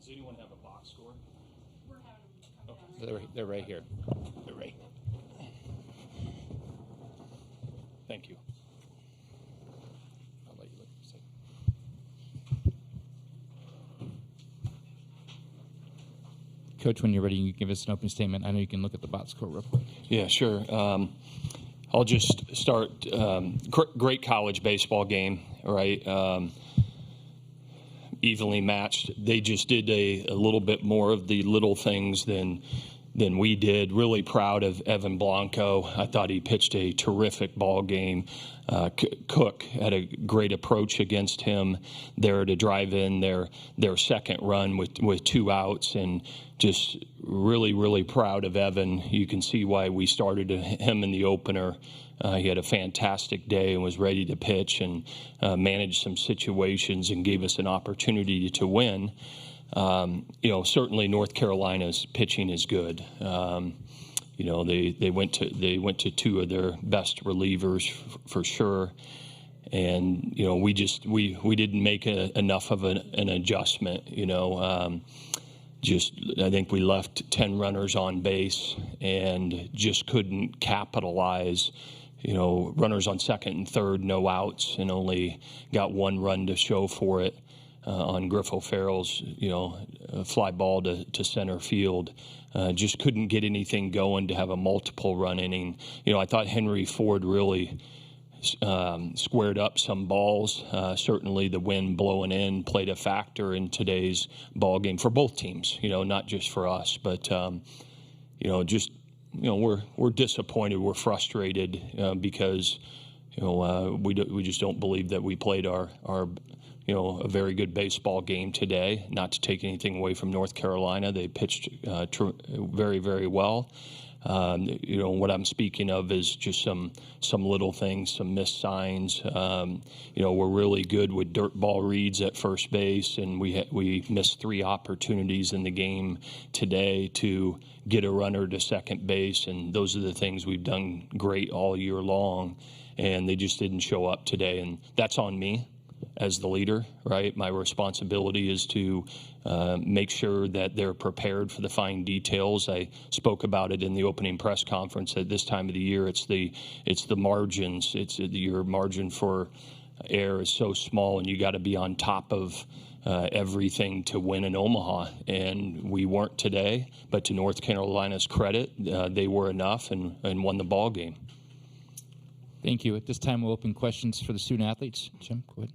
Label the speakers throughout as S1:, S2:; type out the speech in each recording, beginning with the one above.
S1: Does anyone have a box score?
S2: We're having them come down.
S1: They're right here. They're right. Thank you. I'll let you look for a second.
S3: Coach, when you're ready, you give us an opening statement. I know you can look at the box score real quick.
S1: Yeah, sure. I'll just start. Great college baseball game, right? Evenly matched. They just did a little bit more of the little things than we did. Really proud of Evan Blanco. I thought he pitched a terrific ball game. Cook had a great approach against him there to drive in their second run with 2 outs, and just really proud of Evan. You can see why we started him in the opener. He had a fantastic day and was ready to pitch and manage some situations and gave us an opportunity to win. Certainly North Carolina's pitching is good. They went to 2 of their best relievers for sure, and we didn't make enough of an adjustment. I think we left 10 runners on base and just couldn't capitalize. Runners on second and third, no outs, and only got 1 run to show for it on Griff O'Ferrall's, fly ball to center field. Just couldn't get anything going to have a multiple run inning. I thought Henry Ford really squared up some balls. Certainly the wind blowing in played a factor in today's ball game for both teams, not just for us. But, we're disappointed. We're frustrated because, we just don't believe that we played our a very good baseball game today. Not to take anything away from North Carolina. They pitched very, very well. What I'm speaking of is just some little things, some missed signs. We're really good with dirt ball reads at first base, and we missed 3 opportunities in the game today to get a runner to second base, and those are the things we've done great all year long, and they just didn't show up today, and that's on me as the leader, right? My responsibility is to make sure that they're prepared for the fine details. I spoke about it in the opening press conference. At this time of the year, it's the margins. Your margin for error is so small, and you got to be on top of everything to win in Omaha. And we weren't today, but to North Carolina's credit, they were enough and won the ball game.
S3: Thank you. At this time, we'll open questions for the student athletes. Jim, go ahead.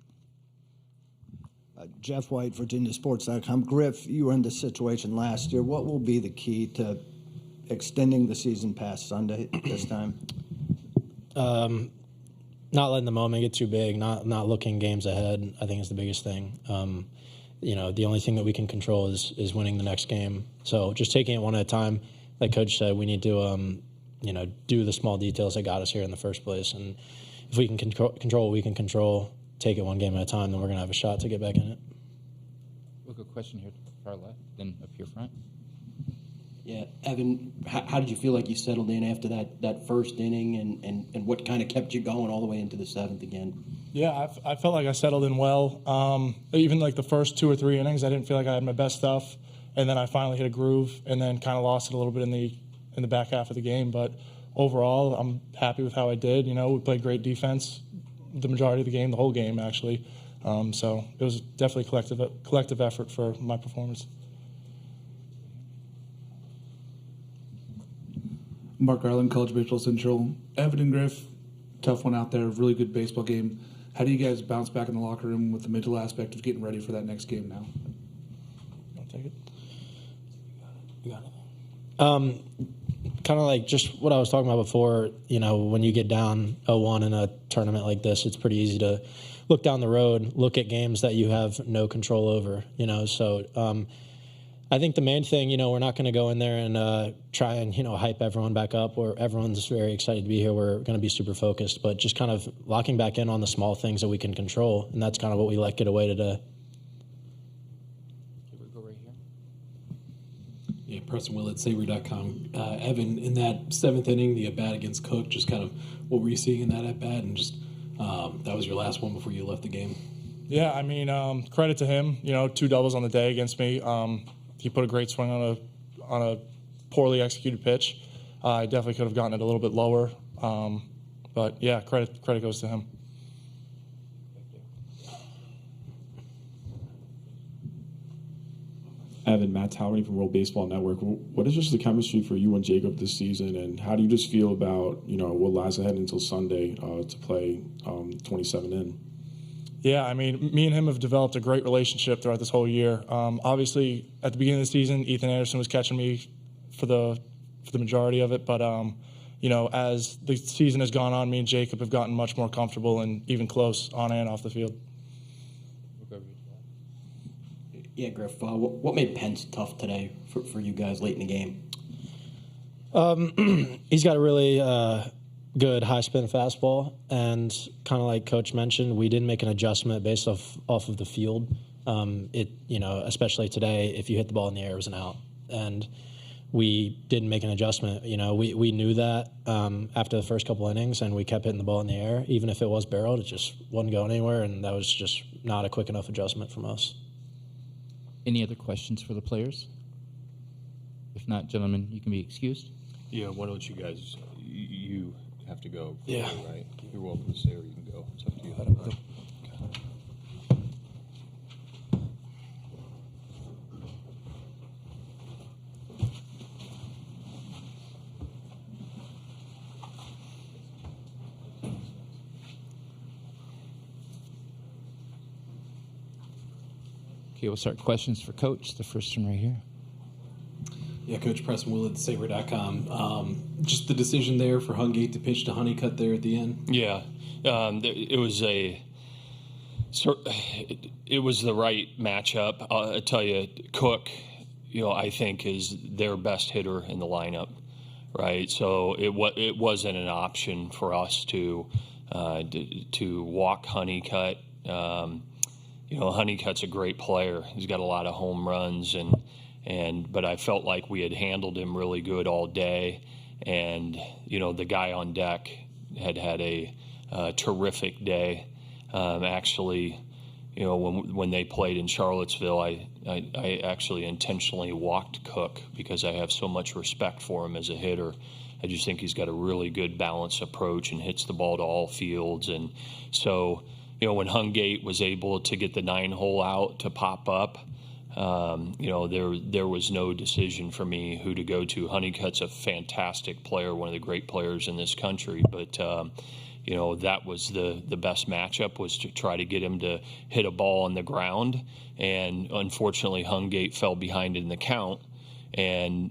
S4: Jeff White, VirginiaSports.com. Griff, you were in this situation last year. What will be the key to extending the season past Sunday this time?
S5: Not letting the moment get too big, not looking games ahead, I think is the biggest thing. The only thing that we can control is winning the next game. So just taking it one at a time. Like Coach said, we need to do the small details that got us here in the first place. And if we can control what we can control, take it one game at a time, then we're going to have a shot to get back in it.
S3: We'll go question here to the far left, then up here front.
S6: Yeah, Evan, how did you feel like you settled in after that first inning, and what kind of kept you going all the way into the 7th again?
S7: Yeah, I felt like I settled in well. Even like the first 2 or 3 innings, I didn't feel like I had my best stuff, and then I finally hit a groove, and then kind of lost it a little bit in the back half of the game. But overall, I'm happy with how I did. We played great defense the majority of the game, the whole game actually. So it was definitely collective effort for my performance.
S8: Mark Garland, College Baseball Central. Evan and Griff, tough one out there, really good baseball game. How do you guys bounce back in the locker room with the mental aspect of getting ready for that next game now?
S7: I'll take it.
S5: You got it. Kind of like just what I was talking about before, when you get down 0-1 in a tournament like this, it's pretty easy to look down the road, look at games that you have no control over, So I think the main thing, we're not going to go in there and try and, hype everyone back up, or everyone's very excited to be here. We're going to be super focused, but just kind of locking back in on the small things that we can control, and that's kind of what we let get away today.
S9: Yeah, Preston Willett, Savory.com. Evan, in that 7th inning, the at-bat against Cook, just kind of what were you seeing in that at-bat? And just that was your last one before you left the game?
S7: Yeah, I mean, credit to him. 2 doubles on the day against me. He put a great swing on a poorly executed pitch. I definitely could have gotten it a little bit lower. But yeah, credit goes to him.
S10: Evan, Matt Towery from World Baseball Network. What is just the chemistry for you and Jacob this season, and how do you just feel about what lies ahead until Sunday to play 27 in?
S7: Yeah, I mean, me and him have developed a great relationship throughout this whole year. Obviously, at the beginning of the season, Ethan Anderson was catching me for the majority of it, but as the season has gone on, me and Jacob have gotten much more comfortable and even close on and off the field.
S6: Yeah, Griff, what made Pence tough today for you guys late in the game?
S5: He's got a really good high-spin fastball, and kind of like Coach mentioned, we didn't make an adjustment based off of the field. Especially today, if you hit the ball in the air, it was an out. And we didn't make an adjustment. We knew that after the first couple innings, and we kept hitting the ball in the air. Even if it was barreled, it just wasn't going anywhere, and that was just not a quick enough adjustment from us.
S3: Any other questions for the players? If not, gentlemen, you can be excused.
S1: Yeah, why don't you guys, you have to go.
S5: Yeah.
S1: Right? You're welcome to stay or you can go. It's up to you.
S3: Okay, we'll start questions for Coach. The first one right here.
S9: Yeah, Coach Preston Willett, Sabre.com. Just the decision there for Hungate to pitch to Honeycutt there at the end.
S1: Yeah, it was the right matchup. I tell you, Cook, I think is their best hitter in the lineup, right? So it wasn't an option for us to walk Honeycutt. Honeycutt's a great player. He's got a lot of home runs, but I felt like we had handled him really good all day, and the guy on deck had a terrific day. Actually, when they played in Charlottesville, I actually intentionally walked Cook because I have so much respect for him as a hitter. I just think he's got a really good balanced approach and hits the ball to all fields, and so. When Hungate was able to get the 9-hole out to pop up, there was no decision for me who to go to. Honeycutt's a fantastic player, one of the great players in this country, but that was the best matchup, was to try to get him to hit a ball on the ground, and unfortunately Hungate fell behind in the count and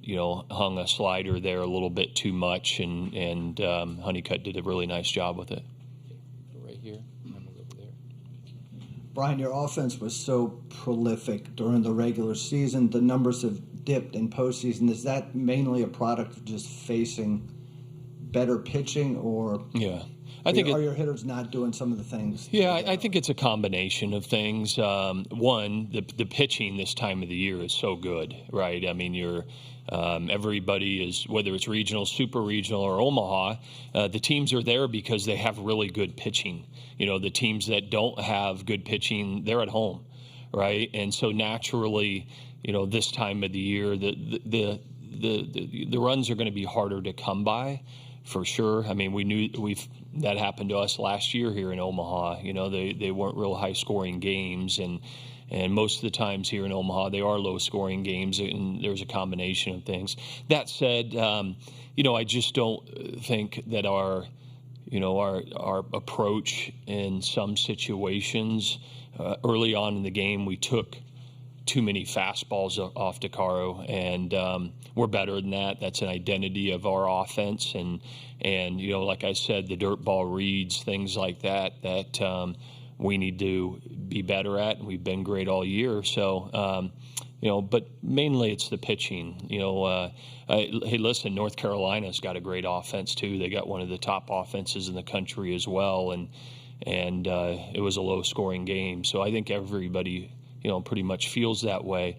S1: hung a slider there a little bit too much, and Honeycutt did a really nice job with it.
S3: Right here.
S4: Brian, your offense was so prolific during the regular season. The numbers have dipped in postseason. Is that mainly a product of just facing better pitching, or
S1: yeah, I think
S4: are your hitters not doing some of the things?
S1: Yeah, I think it's a combination of things. One, the pitching this time of the year is so good, right? I mean, everybody is, whether it's regional, super regional, or Omaha, the teams are there because they have really good pitching. The teams that don't have good pitching, they're at home, right? And so naturally, this time of the year, the runs are going to be harder to come by, for sure. I mean, we knew that happened to us last year here in Omaha. They weren't real high-scoring games, and most of the times here in Omaha, they are low-scoring games, and there's a combination of things. That said, I just don't think that our approach in some situations early on in the game, we took too many fastballs off DeCaro, and we're better than that. That's an identity of our offense, and like I said, the dirt ball reads, things like that we need to be better at, and we've been great all year. So, but mainly it's the pitching. Hey, listen, North Carolina's got a great offense too. They got one of the top offenses in the country as well, and it was a low-scoring game. So I think everybody pretty much feels that way.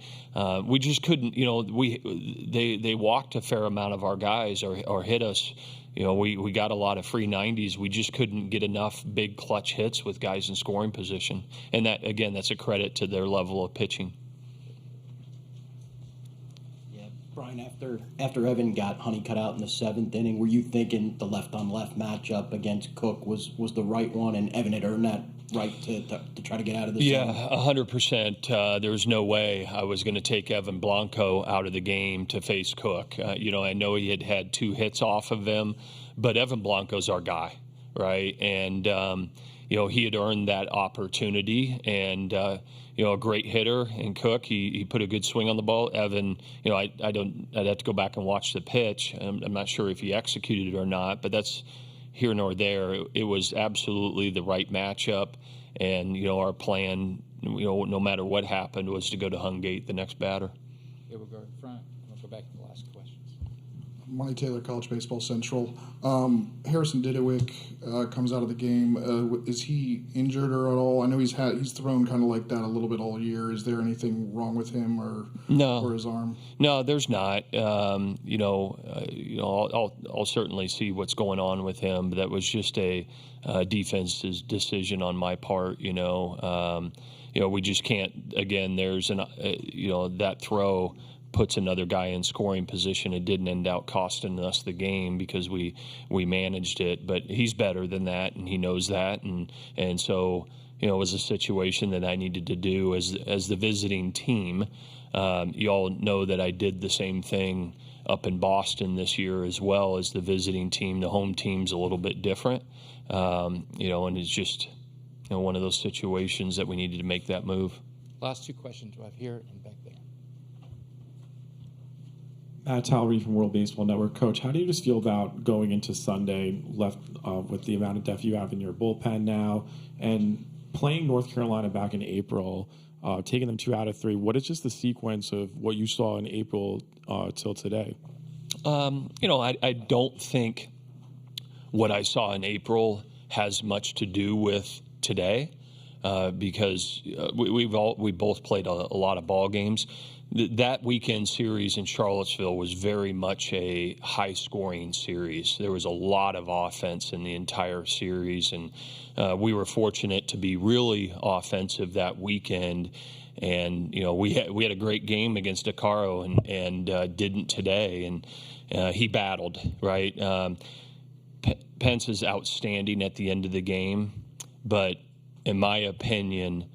S1: We just couldn't, they walked a fair amount of our guys or hit us. We got a lot of free 90s. We just couldn't get enough big clutch hits with guys in scoring position. And that, again, that's a credit to their level of pitching.
S6: Yeah, Brian, after Evan got Honey cut out in the 7th inning, were you thinking the left-on-left matchup against Cook was the right one, and Evan had earned that right to try to get out of this?
S1: Yeah, 100%. There was no way I was going to take Evan Blanco out of the game to face Cook. I know he had 2 hits off of him, but Evan Blanco's our guy, right? And he had earned that opportunity, and a great hitter in Cook. He put a good swing on the ball. Evan, I'd have to go back and watch the pitch. I'm not sure if he executed it or not, but that's here nor there. It was absolutely the right matchup, and our plan, no matter what happened, was to go to Hungate, the next batter.
S3: Okay, we'll go in front. We'll go back to the last questions.
S11: Monty Taylor, College Baseball Central. Harrison Didewick comes out of the game. Is he injured or at all? I know he's thrown kind of like that a little bit all year. Is there anything wrong with him or his arm?
S1: No, there's not. I'll certainly see what's going on with him. But that was just a defense's decision on my part. We just can't. Again, there's that throw puts another guy in scoring position. It didn't end out costing us the game because we managed it. But he's better than that, and he knows that. And so, it was a situation that I needed to do as the visiting team. You all know that I did the same thing up in Boston this year as well as the visiting team. The home team's a little bit different, and it's just one of those situations that we needed to make that move.
S3: Last 2 questions we have here and back there.
S10: Matt Tallery from World Baseball Network. Coach, how do you just feel about going into Sunday left with the amount of depth you have in your bullpen now and playing North Carolina back in April, taking them 2 out of 3? What is just the sequence of what you saw in April till today?
S1: I don't think what I saw in April has much to do with today because we both played a lot of ball games. That weekend series in Charlottesville was very much a high-scoring series. There was a lot of offense in the entire series, and we were fortunate to be really offensive that weekend. And we had a great game against Decaro and didn't today. And he battled, right? Pence is outstanding at the end of the game, but in my opinion,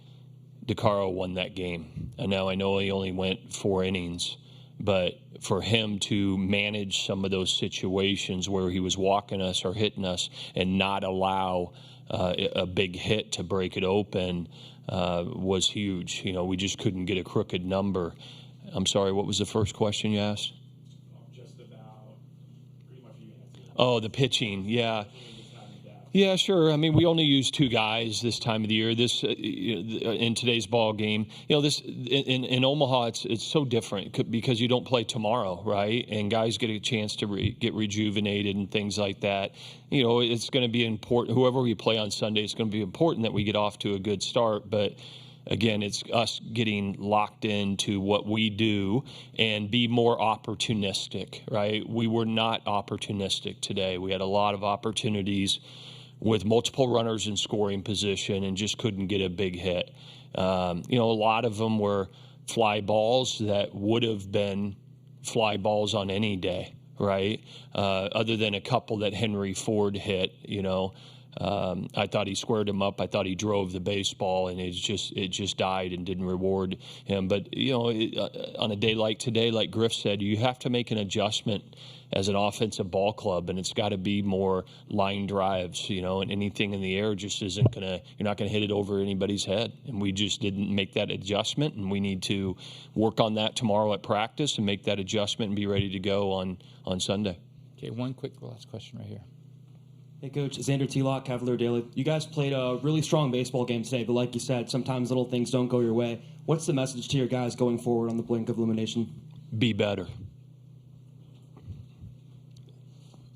S1: DeCaro won that game. And now I know he only went 4 innings, but for him to manage some of those situations where he was walking us or hitting us and not allow a big hit to break it open was huge. We just couldn't get a crooked number. I'm sorry, what was the first question you asked?
S10: Just about pretty much you answered.
S1: Oh, the pitching, yeah. Yeah, sure. I mean, we only use 2 guys this time of the year. This in today's ball game, this in Omaha, it's so different because you don't play tomorrow, right? And guys get a chance to get rejuvenated and things like that. It's going to be important. Whoever we play on Sunday, it's going to be important that we get off to a good start. But again, it's us getting locked into what we do and be more opportunistic, right? We were not opportunistic today. We had a lot of opportunities with multiple runners in scoring position and just couldn't get a big hit. A lot of them were fly balls that would have been fly balls on any day, right? Other than a couple that Henry Ford hit, I thought he squared him up. I thought he drove the baseball, and it just died and didn't reward him. But on a day like today, like Griff said, you have to make an adjustment as an offensive ball club, and it's got to be more line drives. And anything in the air just isn't gonna. You're not gonna hit it over anybody's head, and we just didn't make that adjustment. And we need to work on that tomorrow at practice and make that adjustment and be ready to go on Sunday.
S3: Okay, one quick last question right here.
S12: Hey, Coach. Xander T-Lock, Cavalier Daily. You guys played a really strong baseball game today, but like you said, sometimes little things don't go your way. What's the message to your guys going forward on the brink of elimination?
S1: Be better.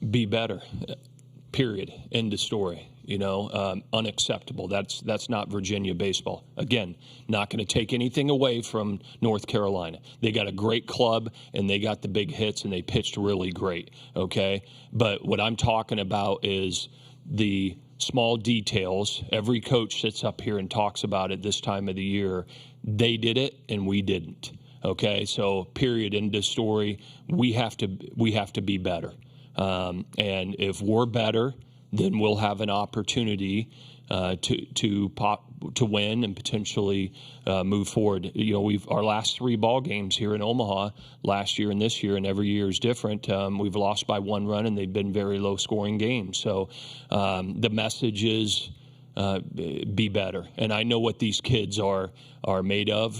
S1: Be better. period. End of story. Unacceptable. That's not Virginia baseball. Again, not going to take anything away from North Carolina. They got a great club, and they got the big hits, and they pitched really great, okay? But what I'm talking about is the small details. Every coach sits up here and talks about it this time of the year. They did it, and we didn't, okay? So period, end of story. We have to be better. And if we're better, then we'll have an opportunity to win and potentially move forward. Our last 3 ball games here in Omaha last year and this year, and every year is different. We've lost by 1 run, and they've been very low-scoring games. So the message is be better. And I know what these kids are made of.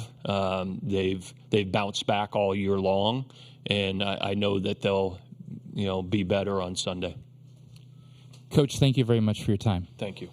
S1: They've bounced back all year long, and I know that they'll be better on Sunday.
S3: Coach, thank you very much for your time.
S1: Thank you.